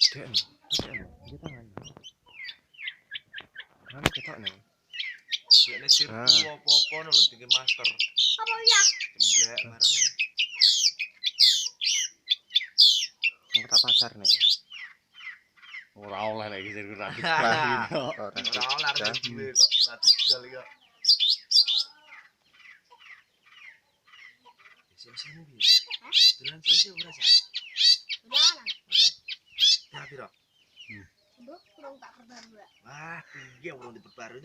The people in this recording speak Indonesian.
Kayak dia tangan. Kan ketok nih. Nek sirku apa-apa lho tinggi master. Apa ya? Temblek barang. Mau tak pasar nih. Ora oleh lagi sirku radikal. Ora oleh arep duwe kok radikal iki kok. Sini wis. Dolan selesai ora sih? Udah lah. Ya piro? Mbok kurang tak perbarui. Wah, iya urung diperbarui.